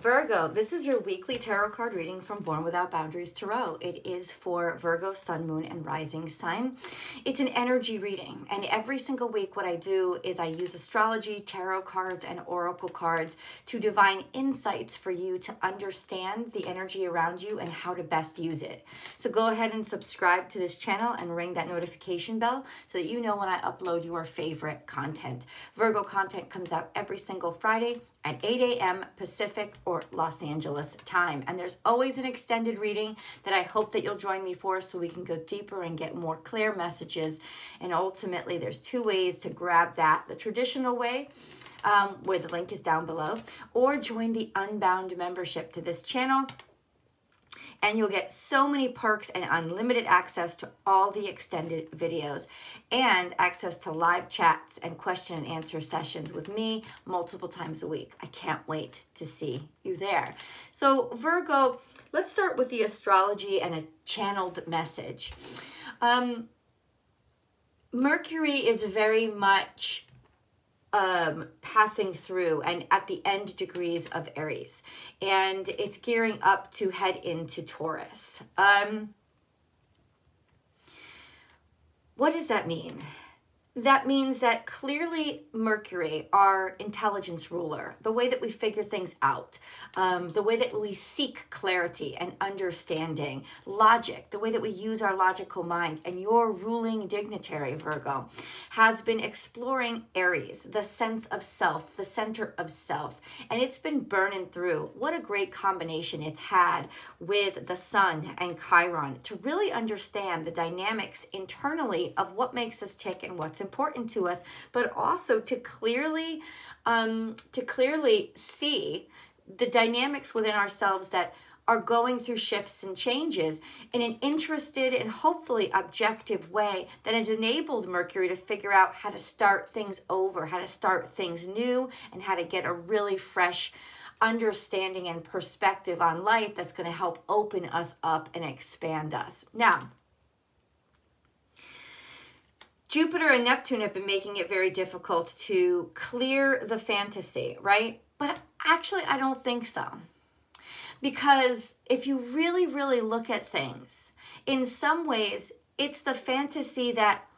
Virgo, this is your weekly tarot card reading from Born Without Boundaries Tarot. It is for Virgo, Sun, Moon, and Rising sign. It's an energy reading, and every single week what I do is I use astrology, tarot cards, and oracle cards to divine insights for you to understand the energy around you and how to best use it. So go ahead and subscribe to this channel and ring that notification bell so that you know when I upload your favorite content. Virgo content comes out every single Friday at 8 a.m. Pacific or Los Angeles time. And there's always an extended reading that I hope that you'll join me for so we can go deeper and get more clear messages. And ultimately, there's two ways to grab that. The traditional way, where the link is down below, or join the Unbound membership to this channel. And you'll get so many perks and unlimited access to all the extended videos and access to live chats and question and answer sessions with me multiple times a week. I can't wait to see you there. So Virgo, let's start with the astrology and a channeled message. Mercury is very much passing through and at the end degrees of Aries, and it's gearing up to head into Taurus. What does that mean? That means that clearly Mercury, our intelligence ruler, the way that we figure things out, the way that we seek clarity and understanding, logic, the way that we use our logical mind, and your ruling dignitary, Virgo, has been exploring Aries, the sense of self, the center of self, and it's been burning through. What a great combination it's had with the Sun and Chiron to really understand the dynamics internally of what makes us tick and what's important to us, but also to clearly see the dynamics within ourselves that are going through shifts and changes in an interested and hopefully objective way that has enabled Mercury to figure out how to start things over, how to start things new, and how to get a really fresh understanding and perspective on life that's going to help open us up and expand us. Now, Jupiter and Neptune have been making it very difficult to clear the fantasy, right? But actually, I don't think so. Because if you really, really look at things, in some ways, it's the fantasy that,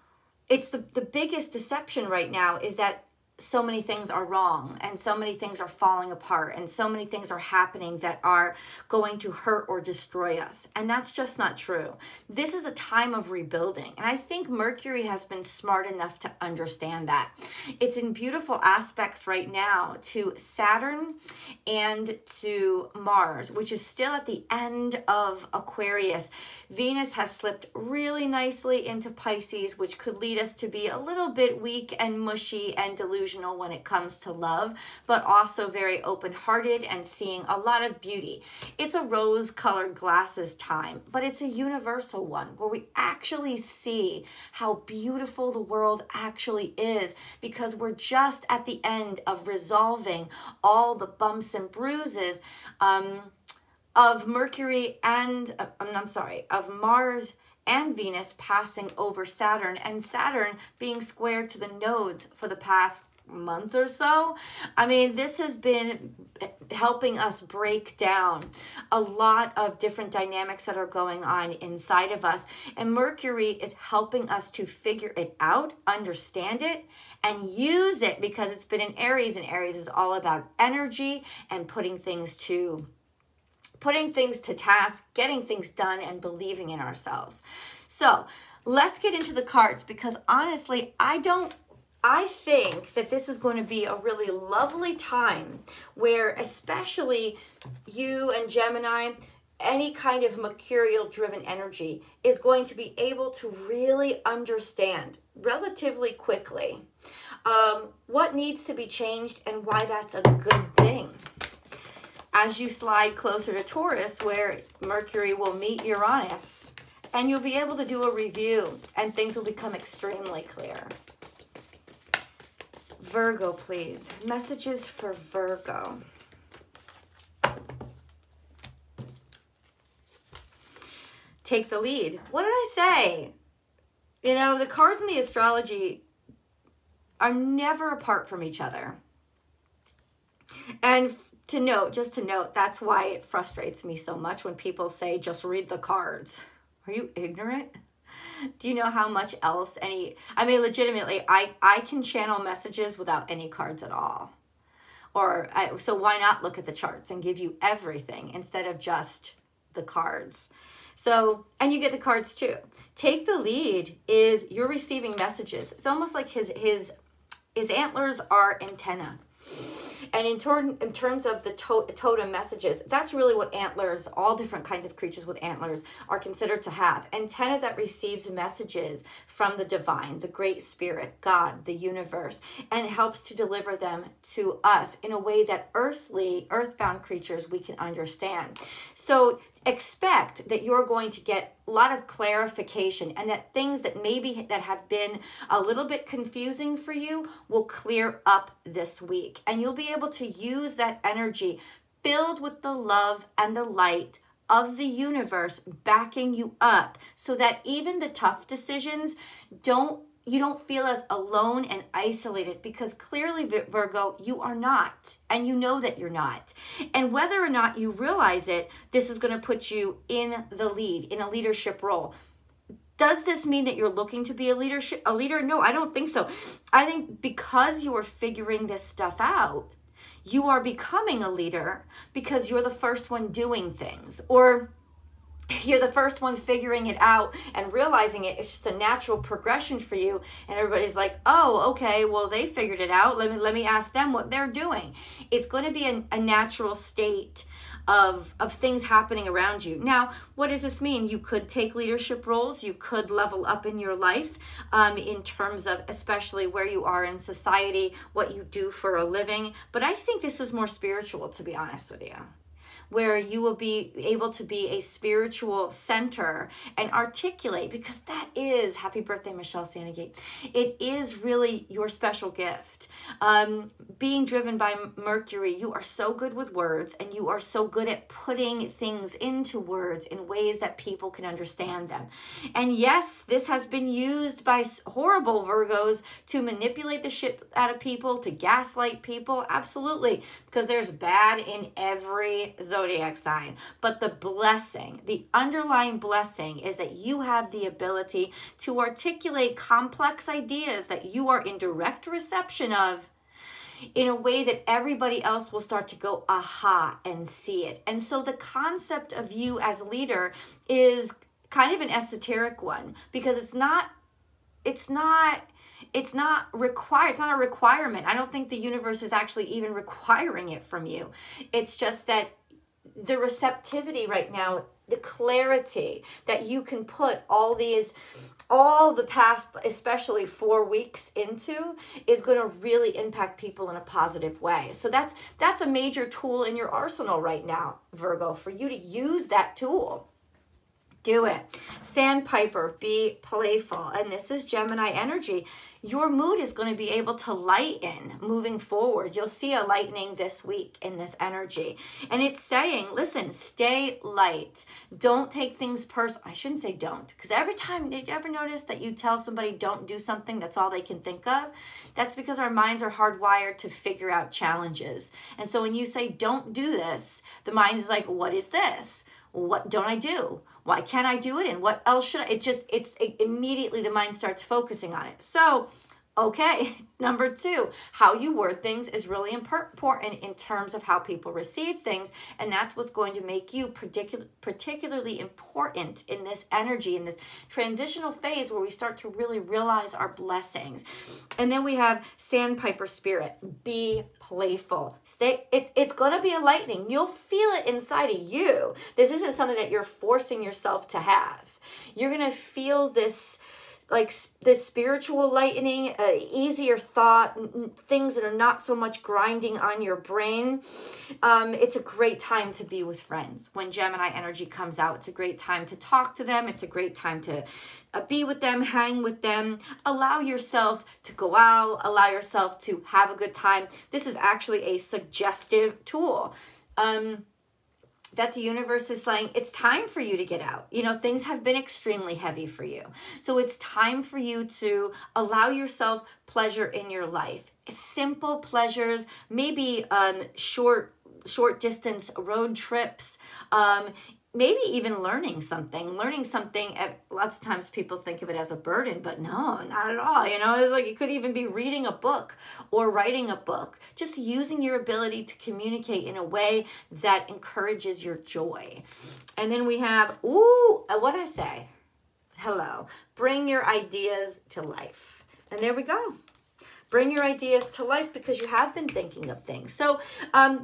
it's the biggest deception right now is that so many things are wrong and so many things are falling apart and so many things are happening that are going to hurt or destroy us. And that's just not true. This is a time of rebuilding. And I think Mercury has been smart enough to understand that. It's in beautiful aspects right now to Saturn and to Mars, which is still at the end of Aquarius. Venus has slipped really nicely into Pisces, which could lead us to be a little bit weak and mushy and delusional when it comes to love, but also very open-hearted and seeing a lot of beauty. It's a rose-colored glasses time, but it's a universal one where we actually see how beautiful the world actually is, because we're just at the end of resolving all the bumps and bruises of Mercury and, of Mars and Venus passing over Saturn, and Saturn being squared to the nodes for the past month or so. I mean, this has been helping us break down a lot of different dynamics that are going on inside of us. And Mercury is helping us to figure it out, understand it, and use it, because it's been in Aries, and Aries is all about energy and putting things to task, getting things done, and believing in ourselves. So let's get into the cards, because honestly, I think that this is going to be a really lovely time where, especially you and Gemini, any kind of mercurial-driven energy is going to be able to really understand relatively quickly what needs to be changed and why that's a good thing. As you slide closer to Taurus, where Mercury will meet Uranus, and you'll be able to do a review and things will become extremely clear. Virgo, please. Messages for Virgo. Take the lead. What did I say? You know, the cards in the astrology are never apart from each other. And just to note, that's why it frustrates me so much when people say, just read the cards. Are you ignorant? Do you know how much else I mean, legitimately, I can channel messages without any cards at all. So why not look at the charts and give you everything instead of just the cards? So, and you get the cards too. Take the lead is you're receiving messages. It's almost like his antlers are antenna. And in terms of the totem messages, that's really what antlers, all different kinds of creatures with antlers, are considered to have. Antenna that receives messages from the divine, the great spirit, God, the universe, and helps to deliver them to us in a way that earthbound creatures we can understand. So expect that you're going to get a lot of clarification, and that things that have been a little bit confusing for you will clear up this week. And you'll be able to use that energy filled with the love and the light of the universe backing you up, so that even the tough decisions you don't feel as alone and isolated, because clearly, Virgo, you are not, and you know that you're not. And whether or not you realize it, this is going to put you in the lead, in a leadership role. Does this mean that you're looking to be a leader? No, I don't think so. I think because you are figuring this stuff out, you are becoming a leader because you're the first one doing things, or you're the first one figuring it out and realizing it. It's just a natural progression for you. And everybody's like, oh, okay, well, they figured it out. Let me ask them what they're doing. It's going to be a natural state of things happening around you. Now, what does this mean? You could take leadership roles. You could level up in your life in terms of especially where you are in society, what you do for a living. But I think this is more spiritual, to be honest with you, where you will be able to be a spiritual center and articulate, because that is, happy birthday, Michelle Sandegate, it is really your special gift. Being driven by Mercury, you are so good with words, and you are so good at putting things into words in ways that people can understand them. And yes, this has been used by horrible Virgos to manipulate the shit out of people, to gaslight people, absolutely, because there's bad in every zodiac sign. But the blessing, the underlying blessing, is that you have the ability to articulate complex ideas that you are in direct reception of in a way that everybody else will start to go, aha, and see it. And so the concept of you as leader is kind of an esoteric one, because it's not required. It's not a requirement. I don't think the universe is actually even requiring it from you. It's just that the receptivity right now, the clarity that you can put all the past, especially 4 weeks into, is going to really impact people in a positive way. So that's a major tool in your arsenal right now, Virgo, for you to use that tool. Do it. Sandpiper, be playful. And this is Gemini energy. Your mood is going to be able to lighten moving forward. You'll see a lightening this week in this energy. And it's saying, listen, stay light. Don't take things personal. I shouldn't say don't, because every time, did you ever notice that you tell somebody don't do something, that's all they can think of? That's because our minds are hardwired to figure out challenges. And so when you say don't do this, the mind is like, what is this? What don't I do? Why can't I do it? And what else should I? It's immediately the mind starts focusing on it. So, okay, number 2, how you word things is really important in terms of how people receive things. And that's what's going to make you particularly important in this energy, in this transitional phase where we start to really realize our blessings. And then we have Sandpiper Spirit, be playful. It's going to be a lightning. You'll feel it inside of you. This isn't something that you're forcing yourself to have. You're going to feel this, like this spiritual lightening, easier thought, things that are not so much grinding on your brain. It's a great time to be with friends. When Gemini energy comes out, it's a great time to talk to them. It's a great time to be with them, hang with them. Allow yourself to go out. Allow yourself to have a good time. This is actually a suggestive tool. That the universe is saying, it's time for you to get out. You know, things have been extremely heavy for you. So it's time for you to allow yourself pleasure in your life. Simple pleasures, maybe short short distance road trips, maybe even learning something. Lots of times people think of it as a burden, but no, not at all. You know, it's like it could even be reading a book or writing a book, just using your ability to communicate in a way that encourages your joy. And then we have, what I say? Hello, bring your ideas to life. And there we go. Bring your ideas to life because you have been thinking of things. So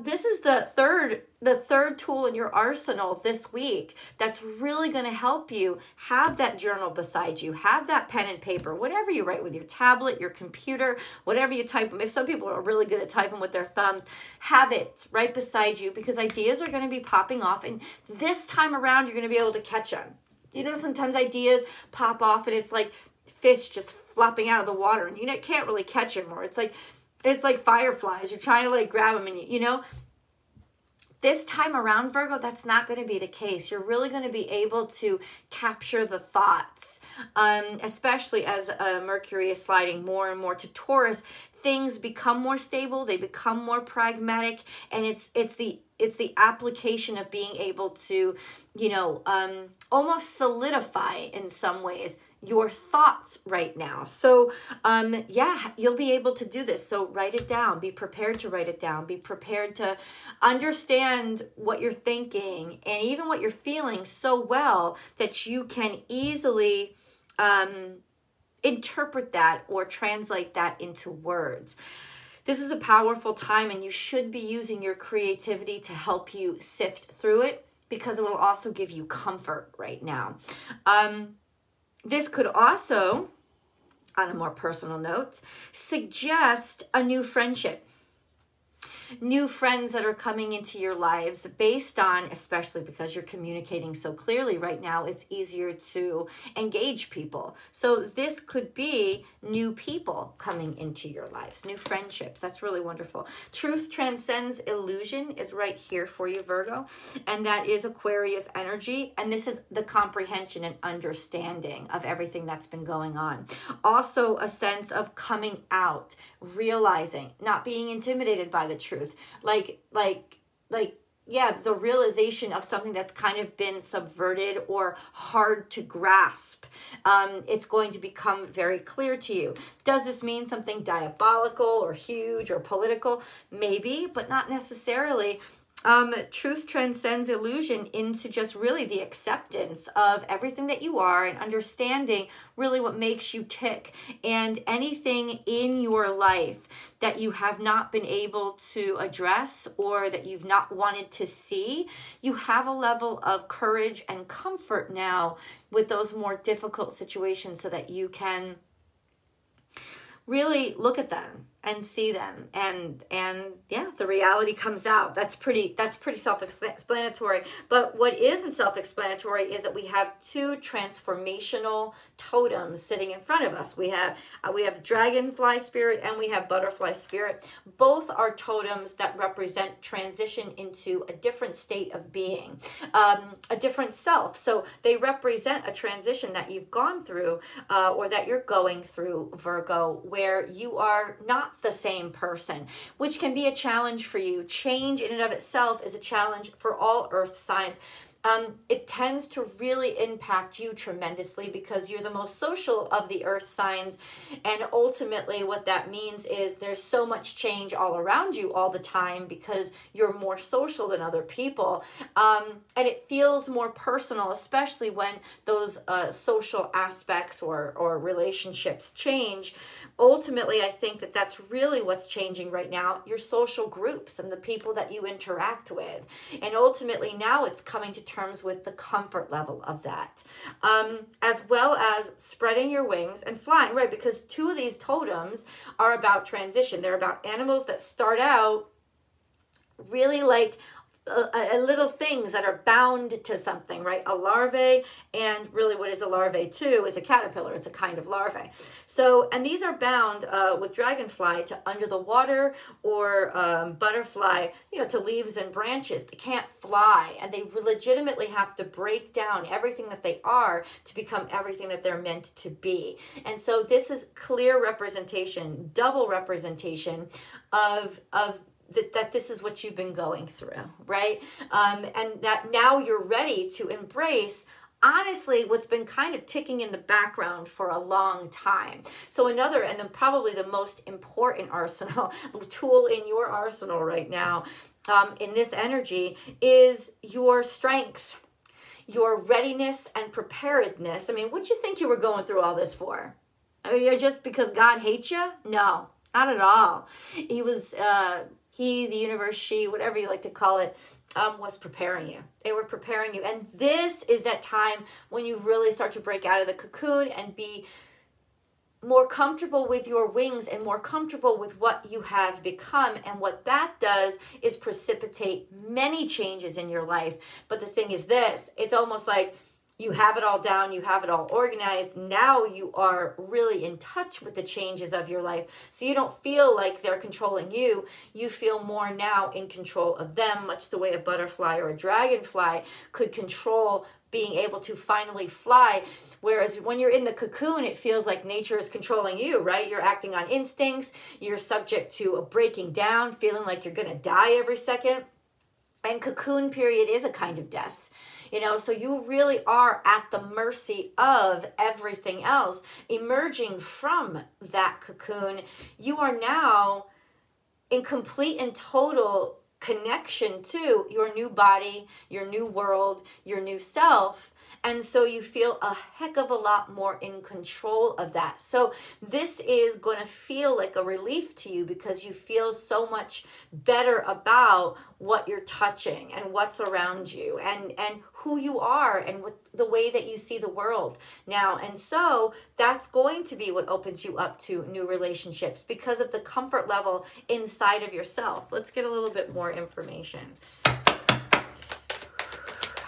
this is the third tool in your arsenal this week that's really going to help you. Have that journal beside you. Have that pen and paper, whatever you write with your tablet, your computer, whatever you type. If some people are really good at typing with their thumbs, have it right beside you because ideas are going to be popping off. And this time around, you're going to be able to catch them. You know, sometimes ideas pop off and it's like fish just flopping out of the water and you can't really catch them, or it's like fireflies. You're trying to like grab them and you know, this time around, Virgo, that's not going to be the case. You're really going to be able to capture the thoughts, especially as Mercury is sliding more and more to Taurus. Things become more stable. They become more pragmatic, and it's the application of being able to, you know, almost solidify in some ways your thoughts right now. So, yeah, you'll be able to do this. So write it down. Be prepared to write it down. Be prepared to understand what you're thinking and even what you're feeling so well that you can easily interpret that or translate that into words. This is a powerful time, and you should be using your creativity to help you sift through it because it will also give you comfort right now. This could also, on a more personal note, suggest a new friendship. New friends that are coming into your lives based on, especially because you're communicating so clearly right now, it's easier to engage people. So this could be new people coming into your lives, new friendships. That's really wonderful. Truth transcends illusion is right here for you, Virgo. And that is Aquarius energy. And this is the comprehension and understanding of everything that's been going on. Also a sense of coming out, realizing, not being intimidated by the truth. Yeah, the realization of something that's kind of been subverted or hard to grasp. It's going to become very clear to you. Does this mean something diabolical or huge or political? Maybe, but not necessarily. Truth transcends illusion into just really the acceptance of everything that you are and understanding really what makes you tick, and anything in your life that you have not been able to address or that you've not wanted to see. You have a level of courage and comfort now with those more difficult situations so that you can really look at them and see them, and yeah, the reality comes out. That's pretty self-explanatory. But what isn't self-explanatory is that we have two transformational totems sitting in front of us. We have dragonfly spirit and we have butterfly spirit. Both are totems that represent transition into a different state of being, a different self. So they represent a transition that you've gone through or that you're going through, Virgo, where you are not the same person, which can be a challenge for you. Change in and of itself is a challenge for all earth signs. It tends to really impact you tremendously because you're the most social of the earth signs. And ultimately what that means is there's so much change all around you all the time because you're more social than other people. And it feels more personal, especially when those social aspects or relationships change. Ultimately, I think that that's really what's changing right now, your social groups and the people that you interact with. And ultimately now it's coming to terms with the comfort level of that, as well as spreading your wings and flying, right? Because two of these totems are about transition. They're about animals that start out really like little things that are bound to something, right? A larvae, and really what is a larvae too is a caterpillar. It's a kind of larvae. So, and these are bound with dragonfly to under the water, or butterfly, you know, to leaves and branches. They can't fly, and they legitimately have to break down everything that they are to become everything that they're meant to be. And so this is clear representation, double representation of that this is what you've been going through, right? And that now you're ready to embrace, honestly, what's been kind of ticking in the background for a long time. So another, and then probably the most important arsenal, tool in your arsenal right now, in this energy, is your strength, your readiness and preparedness. I mean, what'd you think you were going through all this for? I mean, just because God hates you? No, not at all. He was, he, the universe, she, whatever you like to call it, was preparing you. They were preparing you. And this is that time when you really start to break out of the cocoon and be more comfortable with your wings and more comfortable with what you have become. And what that does is precipitate many changes in your life. But the thing is this, it's almost like you have it all down, you have it all organized. Now you are really in touch with the changes of your life. So you don't feel like they're controlling you. You feel more now in control of them, much the way a butterfly or a dragonfly could control being able to finally fly. Whereas when you're in the cocoon, it feels like nature is controlling you, right? You're acting on instincts. You're subject to a breaking down, feeling like you're going to die every second. And cocoon period is a kind of death. You know, so you really are at the mercy of everything else. Emerging from that cocoon, you are now in complete and total connection to your new body, your new world, your new self. And so you feel a heck of a lot more in control of that. So this is going to feel like a relief to you because you feel so much better about what you're touching and what's around you and who you are and with the way that you see the world now. And so that's going to be what opens you up to new relationships because of the comfort level inside of yourself. Let's get a little bit more information.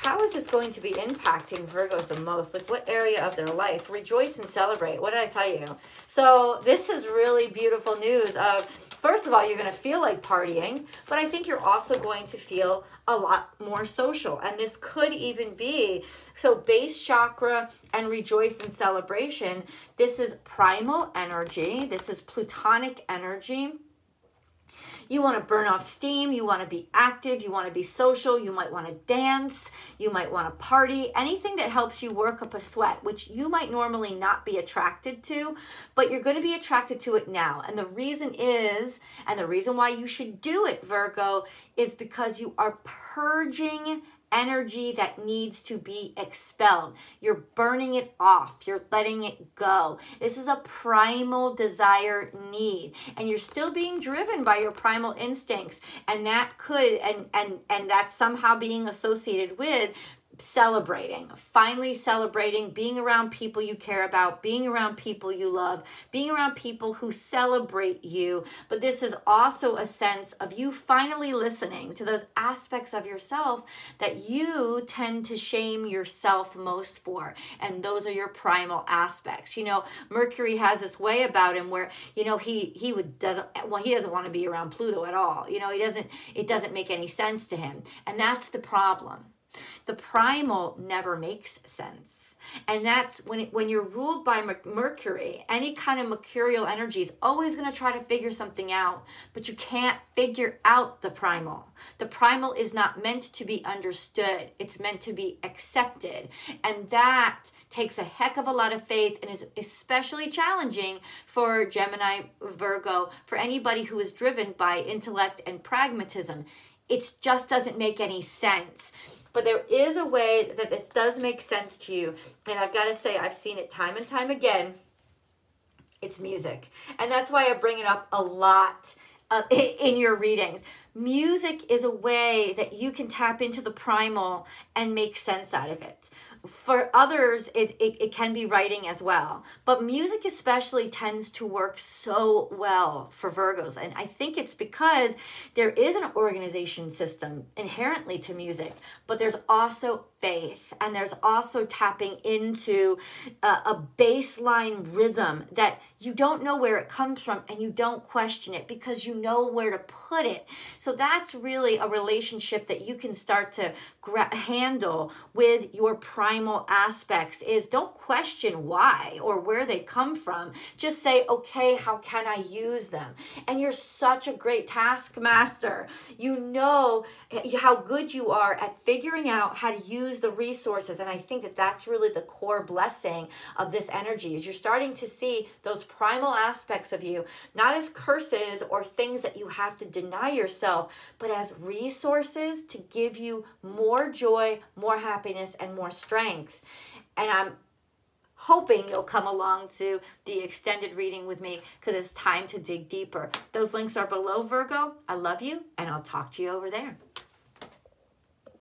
How is this going to be impacting Virgos the most? Like what area of their life? Rejoice and celebrate. What did I tell you? So this is really beautiful news of, first of all, you're going to feel like partying, but I think you're also going to feel a lot more social. And this could even be, so base chakra and rejoice and celebration. This is primal energy. This is plutonic energy. You want to burn off steam, you want to be active, you want to be social, you might want to dance, you might want to party, anything that helps you work up a sweat, which you might normally not be attracted to, but you're going to be attracted to it now. And the reason is, and the reason why you should do it, Virgo, is because you are purging energy that needs to be expelled. You're burning it off. You're letting it go. This is a primal desire need, and you're still being driven by your primal instincts, and that could and that's somehow being associated with celebrating, finally celebrating, being around people you care about, being around people you love, being around people who celebrate you. But this is also a sense of you finally listening to those aspects of yourself that you tend to shame yourself most for. And those are your primal aspects. You know, Mercury has this way about him where, you know, he doesn't want to be around Pluto at all. You know, it doesn't make any sense to him. And that's the problem. The primal never makes sense. And that's when you're ruled by Mercury, any kind of mercurial energy is always going to try to figure something out, but you can't figure out the primal. The primal is not meant to be understood. It's meant to be accepted. And that takes a heck of a lot of faith and is especially challenging for Gemini, Virgo, for anybody who is driven by intellect and pragmatism. It just doesn't make any sense. But there is a way that this does make sense to you. And I've got to say, I've seen it time and time again. It's music. And that's why I bring it up a lot in your readings. Music is a way that you can tap into the primal and make sense out of it. For others, it can be writing as well. But music especially tends to work so well for Virgos. And I think it's because there is an organization system inherently to music, but there's also faith, and there's also tapping into a baseline rhythm that you don't know where it comes from, and you don't question it because you know where to put it. So that's really a relationship that you can start to handle with your primal aspects. Is don't question why or where they come from. Just say, okay, how can I use them? And you're such a great taskmaster. You know how good you are at figuring out how to use the resources. And I think that that's really the core blessing of this energy, is you're starting to see those primal aspects of you, not as curses or things that you have to deny yourself, but as resources to give you more joy, more happiness, and more strength. And I'm hoping you'll come along to the extended reading with me, because it's time to dig deeper. Those links are below, Virgo. I love you, and I'll talk to you over there.